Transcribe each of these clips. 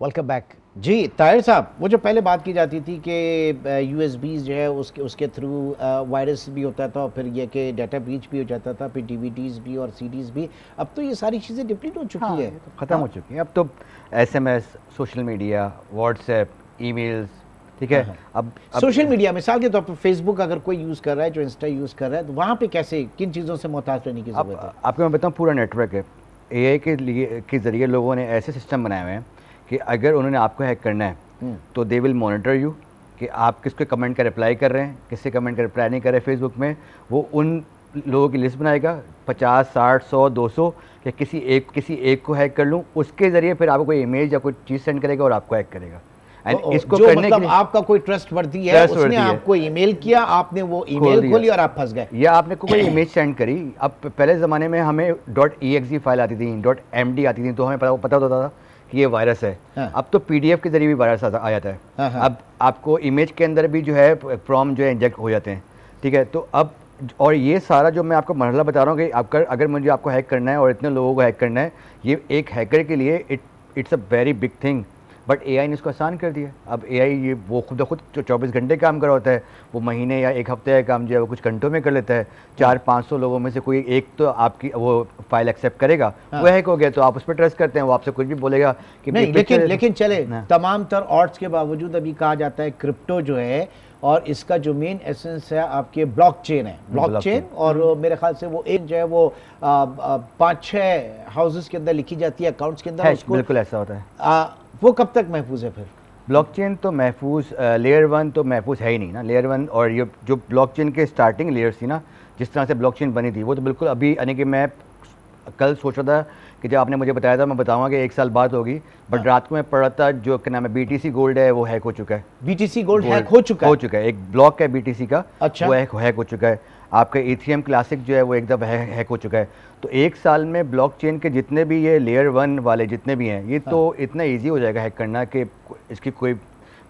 Welcome back जी। ताहिर साहब, वो जो पहले बात की जाती थी कि यूएसबीज जो है उसके थ्रू वायरस भी होता था और फिर ये कि डाटा ब्रीच भी हो जाता था, फिर डीवीडीज भी और सीडीज भी। अब तो ये सारी चीज़ें डिप्लीट हो चुकी है, तो ख़त्म हो चुकी है। अब तो SMS, social media, WhatsApp, emails, ठीक है। अब सोशल मीडिया मिसाल के तौर पर फेसबुक अगर कोई यूज़ कर रहा है, जो इंस्टा यूज़ कर रहा है, तो वहाँ पे कैसे किन चीज़ों से मोहताज रहने की ज़रूरत है? आपको मैं बताऊँ, पूरा नेटवर्क है। एआई के ज़रिए लोगों ने ऐसे सिस्टम बनाए हुए हैं कि अगर उन्होंने आपको हैक करना है तो दे विल मॉनिटर यू कि आप किसके कमेंट का रिप्लाई कर रहे हैं, किसके कमेंट का रिप्लाई नहीं कर रहे। फेसबुक में वो उन लोगों की लिस्ट बनाएगा 50, 60, 100, 200 कि किसी एक को हैक कर लूँ, उसके ज़रिए फिर आपको कोई इमेज या कोई चीज़ सेंड करेगा और आपको हैक करेगा। एंड इसको जो करने मतलब आपका कोई ट्रस्ट वर्दी है, उसने आपको ईमेल किया, आपने वो ईमेल खोली और आप फंस गए, या आपने कोई इमेज सेंड करी। अब पहले ज़माने में हमें .exe फाइल आती थी, .md आती थी, तो हमें पता होता था कि ये वायरस है। अब तो पीडीएफ के जरिए भी वायरस आ जाता है। अब आपको इमेज के अंदर भी जो है प्रॉम्प्ट जो है इंजेक्ट हो जाते हैं, ठीक है। तो अब और ये सारा जो मैं आपको मरहला बता रहा हूँ कि अगर मुझे आपको हैक करना है और इतने लोगों को हैक करना है, ये एक हैकर के लिए it's a very big thing. But AI ने इसको आसान कर दिया। अब एआई ये वो खुद 24 घंटे काम कर रहा होता है, वो महीने या एक हफ्ते का काम जो है वो कुछ घंटों में कर लेता है। 400-500 लोगों में से कोई एक तो आपकी वो फाइल एक्सेप्ट करेगा, वो हैक हो गया, तो आप उस पर ट्रस्ट करते हैं, वो आपसे कुछ भी बोलेगा कि नहीं। लेकिन चले तमाम तर ऑड्स के बावजूद अभी कहा जाता है क्रिप्टो जो है, और इसका जो मेन एसेंस है आपके ब्लॉकचेन है, ब्लॉकचेन। और मेरे ख्याल से वो एक जो है वो 5-6 हाउसेस के अंदर लिखी जाती है, अकाउंट्स के अंदर उसको। बिल्कुल ऐसा होता है। वो कब तक महफूज है फिर? ब्लॉकचेन तो महफूज, लेयर 1 तो महफूज है ही नहीं ना। लेयर 1 और ये जो ब्लॉकचेन के स्टार्टिंग लेयर्स थी ना, जिस तरह से ब्लॉकचेन बनी थी, वो तो बिल्कुल अभी, यानी कि मैं कल सोच रहा था कि जब आपने मुझे बताया था, मैं बताऊंगा कि 1 साल बाद होगी, बट रात को मैं पढ़ रहा था जो क्या नाम है बीटीसी गोल्ड है, वो हैक हो चुका है। बीटीसी गोल्ड हैक हो चुका है। एक ब्लॉक है बीटीसी का, अच्छा। वो हैक हो चुका है। आपका इथेरियम क्लासिक जो है वो एकदम हैक हो चुका है। तो 1 साल में ब्लॉकचेन के जितने भी ये लेयर 1 वाले जितने भी हैं, ये तो इतना ईजी हो जाएगा हैक करना कि इसकी कोई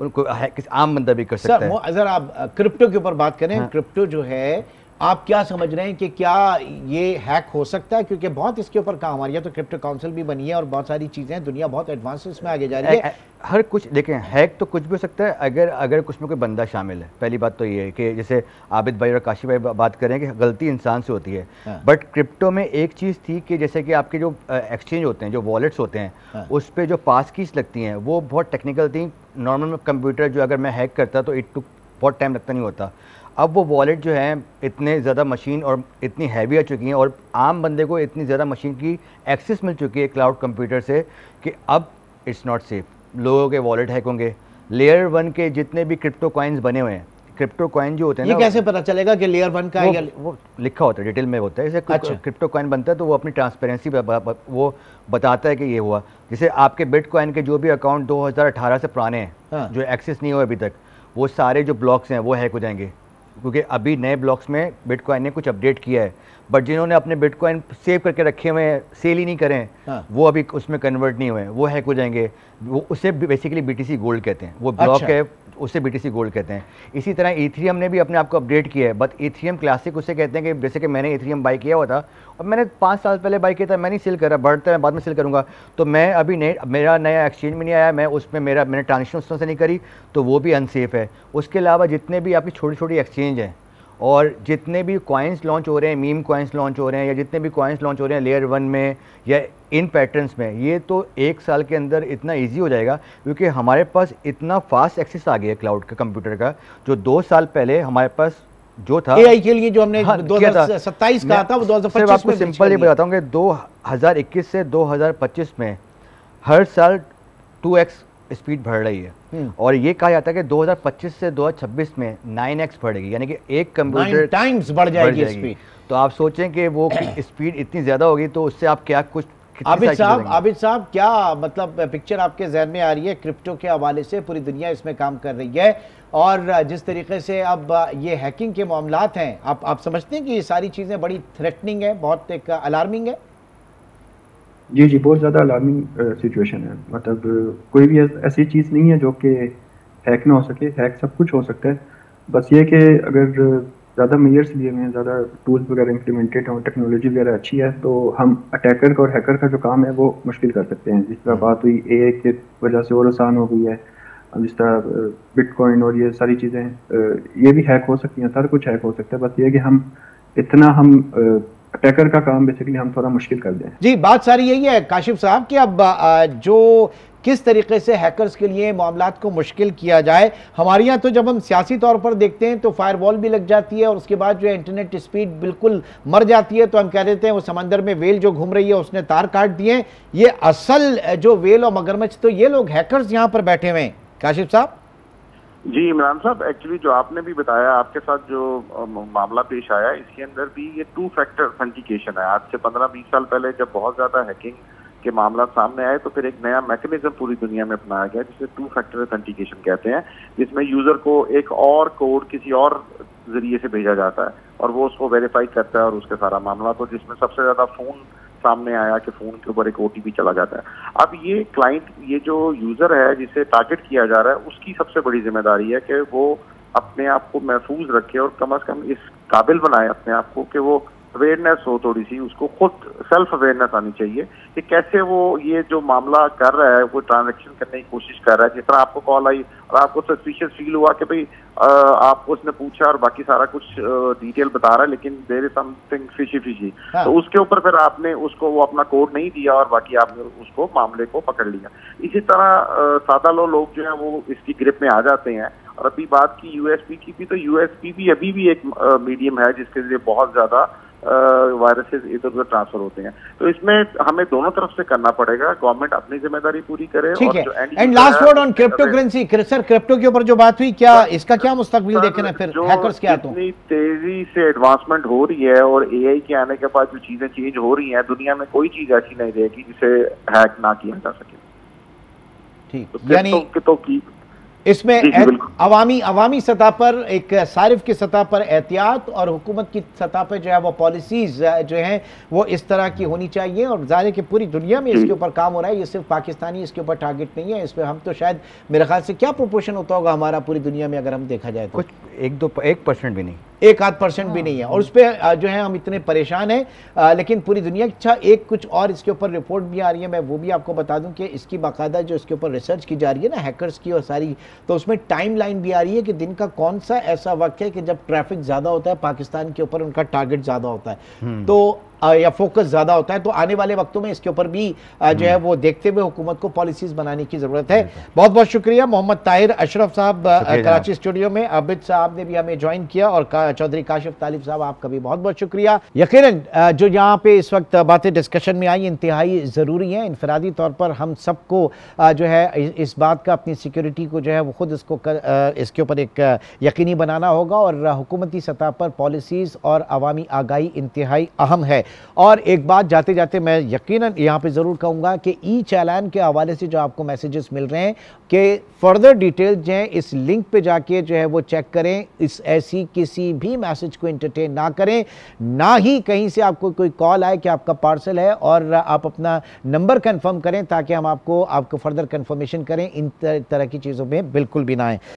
किसी आम बंदा भी कर सकता है। अगर आप क्रिप्टो के ऊपर बात करें, क्रिप्टो जो है, आप क्या समझ रहे हैं कि क्या ये हैक हो सकता है? क्योंकि बहुत इसके ऊपर काम आ रही है, तो क्रिप्टो काउंसिल भी बनी है और बहुत सारी चीज़ें हैं, दुनिया बहुत एडवांस इसमें आगे जा रही है। हर कुछ देखें, हैक तो कुछ भी हो सकता है अगर कुछ में कोई बंदा शामिल है। पहली बात तो ये है कि जैसे आबिद भाई और काशी भाई बात करें कि गलती इंसान से होती है, बट क्रिप्टो में एक चीज़ थी कि जैसे कि आपके जो एक्सचेंज होते हैं, जो वॉलेट्स होते हैं, उस पर जो पास कीज लगती हैं वो बहुत टेक्निकल थी। नॉर्मल कंप्यूटर जो अगर मैं हैक करता तो बहुत टाइम लगता नहीं होता। अब वो वॉलेट जो है इतने ज़्यादा मशीन और इतनी हैवी आ चुकी हैं, और आम बंदे को इतनी ज़्यादा मशीन की एक्सेस मिल चुकी है क्लाउड कंप्यूटर से, कि अब इट्स नॉट सेफ। लोगों के वॉलेट हैक होंगे। लेयर 1 के जितने भी क्रिप्टो कॉइन्स बने हुए हैं, क्रिप्टो कॉइन जो होते हैं, ये कैसे पता चलेगा कि लेयर 1 का वो लिखा होता है, डिटेल में होता है। जैसे अच्छा। क्रिप्टो कॉइन बनता है तो वो अपनी ट्रांसपेरेंसी वो बताता है कि ये हुआ। जैसे आपके बिटकॉइन के जो भी अकाउंट 2018 से पुराने हैं, जो एक्सेस नहीं हुए अभी तक, वो सारे जो ब्लॉक्स हैं वो हैक हो जाएंगे, क्योंकि अभी नए ब्लॉक्स में बिटकॉइन ने कुछ अपडेट किया है। बट जिन्होंने अपने बिटकॉइन सेव करके रखे हुए हैं, सेल ही नहीं करें, वो अभी उसमें कन्वर्ट नहीं हुए, वो हैक हो जाएंगे। वो उसे बेसिकली बीटीसी गोल्ड कहते हैं, वो ब्लॉक है, उसे बीटीसी गोल्ड कहते हैं। इसी तरह इथेरियम ने भी अपने आप को अपडेट किया है, बट इथेरियम क्लासिक उसे कहते हैं कि जैसे कि मैंने इथेरियम बाई किया हुआ था और मैंने 5 साल पहले बाई किया था, मैं नहीं सेल कर रहा, बढ़ता है बाद में सेल करूँगा, तो मैं अभी मेरा नया एक्सचेंज में नहीं आया, मैं उसमें मैंने ट्रांजेक्शन उसमें से नहीं करी, तो वो भी अनसेफ है। उसके अलावा जितने भी आपकी छोटी छोटी एक्सचेंज हैं और जितने भी कॉइन्स लॉन्च हो रहे हैं, मीम कॉइन्स लॉन्च हो रहे हैं, या जितने भी कॉइन्स लॉन्च हो रहे हैं लेयर 1 में या इन पैटर्न्स में, ये तो 1 साल के अंदर इतना इजी हो जाएगा, क्योंकि हमारे पास इतना फास्ट एक्सेस आ गया क्लाउड का कंप्यूटर का, जो 2 साल पहले हमारे पास जो था एआई के लिए जो हमने 2027 कहा था, वो 2025 में। आपको सिंपल ये बताता हूँ कि 2021 से 2025 में हर साल 2x स्पीड बढ़ रही है, और ये कहा जाता है कि 2025 से 2026 में 9x बढ़ेगी, यानी कि एक कंप्यूटर 9 टाइम्स बढ़ जाएगी स्पीड। तो आप सोचें कि वो स्पीड इतनी ज़्यादा होगी, तो उससे आप क्या कुछ आबिद साहब क्या मतलब पिक्चर आपके जहन में आ रही है? क्रिप्टो के हवाले से पूरी दुनिया इसमें काम कर रही है, और जिस तरीके से अब ये हैकिंग के मामलात हैं, आप समझते हैं कि ये सारी चीज़ें बड़ी थ्रेटनिंग है, बहुत एक अलार्मिंग है? जी, बहुत ज़्यादा अलार्मिंग सिचुएशन है। मतलब कोई भी ऐसी चीज़ नहीं है जो कि हैक ना हो सके। हैक सब कुछ हो सकता है, बस ये कि अगर ज़्यादा मेजर्स लिए हुए हैं, ज़्यादा टूल्स वगैरह इम्प्लीमेंटेड हैं, टेक्नोलॉजी वगैरह अच्छी है, तो हम अटैकर का और हैकर का जो काम है वो मुश्किल कर सकते हैं। जिस तरह बात हुई एआई की वजह से और आसान हो गई है, जिस तरह बिटकॉइन और ये सारी चीज़ें ये भी हैक हो सकती हैं, सारा कुछ हैक हो सकता है। बस ये कि हम अटैकर का काम बेसिकली हम थोड़ा मुश्किल कर दें। जी, बात सारी यही है काशिफ साहब कि अब जो किस तरीके से हैकर्स के लिए मामलात को मुश्किल किया जाए। हमारे यहाँ तो जब हम सियासी तौर पर देखते हैं तो फायरवॉल भी लग जाती है और उसके बाद जो है इंटरनेट स्पीड बिल्कुल मर जाती है, तो हम कह देते हैं वो समंदर में वेल जो घूम रही है उसने तार काट दिए। ये असल जो वेल और मगरमच्छ तो ये लोग हैकर्स यहाँ पर बैठे हुए हैं। काशिफ साहब जी, इमरान साहब, एक्चुअली जो आपने भी बताया, आपके साथ जो मामला पेश आया, इसके अंदर भी ये 2 फैक्टर ऑथेंटिकेशन है। आज से 15-20 साल पहले जब बहुत ज्यादा हैकिंग के मामला सामने आए तो फिर एक नया मैकेनिज्म पूरी दुनिया में अपनाया गया जिसे 2 फैक्टर ऑथेंटिकेशन कहते हैं, जिसमें यूजर को एक और कोड किसी और जरिए से भेजा जाता है और वो उसको वेरीफाई करता है और उसके सारा मामला, तो जिसमें सबसे ज्यादा फोन सामने आया कि फोन के ऊपर एक ओटीपी चला जाता है। अब ये क्लाइंट, ये जो यूजर है जिसे टारगेट किया जा रहा है, उसकी सबसे बड़ी जिम्मेदारी है कि वो अपने आप को महफूज रखे और कम से कम इस काबिल बनाए अपने आप को कि वो अवेयरनेस हो, थोड़ी सी उसको खुद सेल्फ अवेयरनेस आनी चाहिए कि कैसे वो ये जो मामला कर रहा है, वो ट्रांजैक्शन करने की कोशिश कर रहा है। जिस तरह आपको कॉल आई और आपको सस्पिशियस फील हुआ कि भाई आपको उसने पूछा और बाकी सारा कुछ डिटेल बता रहा है, लेकिन देयर इज समथिंग फिशी, तो उसके ऊपर फिर आपने उसको वो अपना कोड नहीं दिया और बाकी आपने उसको मामले को पकड़ लिया। इसी तरह सादा लोग जो है वो इसकी ग्रिप में आ जाते हैं। और अभी बात की यूएसपी की भी, तो यूएसपी भी अभी भी एक मीडियम है जिसके लिए बहुत ज्यादा वायरसेस इधर उधर ट्रांसफर होते हैं। तो इसमें हमें दोनों तरफ से करना पड़ेगा, गवर्नमेंट अपनी जिम्मेदारी पूरी करे। ठीक है। And last word on crypto currency. Sir, crypto के ऊपर जो बात हुई, क्या इसका क्या मुस्तकबिल देखना है फिर हैकर्स के हाथों? इतनी तेजी से एडवांसमेंट हो रही है और एआई के आने के बाद जो चीजें चेंज हो रही हैं, दुनिया में कोई चीज ऐसी नहीं रहेगी जिसे हैक ना किया जा सके। ठीक, यानी तो इसमें अवामी सतह पर, एक सारिफ की सतह पर एहतियात और हुकूमत की सतह पर जो है वो पॉलिसीज जो हैं वो इस तरह की होनी चाहिए। और जाहिर है कि पूरी दुनिया में इसके ऊपर काम हो रहा है, ये सिर्फ पाकिस्तानी इसके ऊपर टारगेट नहीं है। इसमें हम तो शायद, मेरे ख्याल से क्या प्रोपोर्शन होता होगा हमारा पूरी दुनिया में अगर हम देखा जाए तो? कुछ 1% भी नहीं, 1-8% भी नहीं है। और उस पर जो है हम इतने परेशान हैं, लेकिन पूरी दुनिया की एक कुछ और इसके ऊपर रिपोर्ट भी आ रही है, मैं वो भी आपको बता दूं कि इसकी बाकायदा जो इसके ऊपर रिसर्च की जा रही है ना हैकर्स की और सारी, तो उसमें टाइम लाइन भी आ रही है कि दिन का कौन सा ऐसा वक्त है कि जब ट्रैफिक ज़्यादा होता है, पाकिस्तान के ऊपर उनका टारगेट ज़्यादा होता है, तो या फोकस ज़्यादा होता है। तो आने वाले वक्तों में इसके ऊपर भी जो है वो देखते हुए हुकूमत को पॉलिसीज़ बनाने की ज़रूरत है। बहुत बहुत शुक्रिया मोहम्मद ताहिर अशरफ साहब कराची स्टूडियो में, आबिद साहब ने भी हमें ज्वाइन किया, और चौधरी काशिफ तालिब साहब आपका भी बहुत बहुत शुक्रिया। यकीनन जो यहाँ पे इस वक्त बातें डिस्कशन में आई इंतहाई ज़रूरी हैं। इनफरादी तौर पर हम सबको जो है इस बात का, अपनी सिक्योरिटी को जो है वो खुद इसके ऊपर एक यकीनी बनाना होगा, और हुकूमती सतह पर पॉलिसीज़ और अवामी आगाही इंतहाई अहम है। और एक बात जाते जाते मैं यकीनन यहाँ पे ज़रूर कहूँगा कि ई चालान के हवाले से जो आपको मैसेजेस मिल रहे हैं कि फर्दर डिटेल जो है इस लिंक पे जाके जो है वो चेक करें, इस ऐसी किसी भी मैसेज को एंटरटेन ना करें, ना ही कहीं से आपको कोई कॉल आए कि आपका पार्सल है और आप अपना नंबर कंफर्म करें ताकि हम आपको फर्दर कंफर्मेशन करें। इन तरह की चीज़ों में बिल्कुल भी ना आए।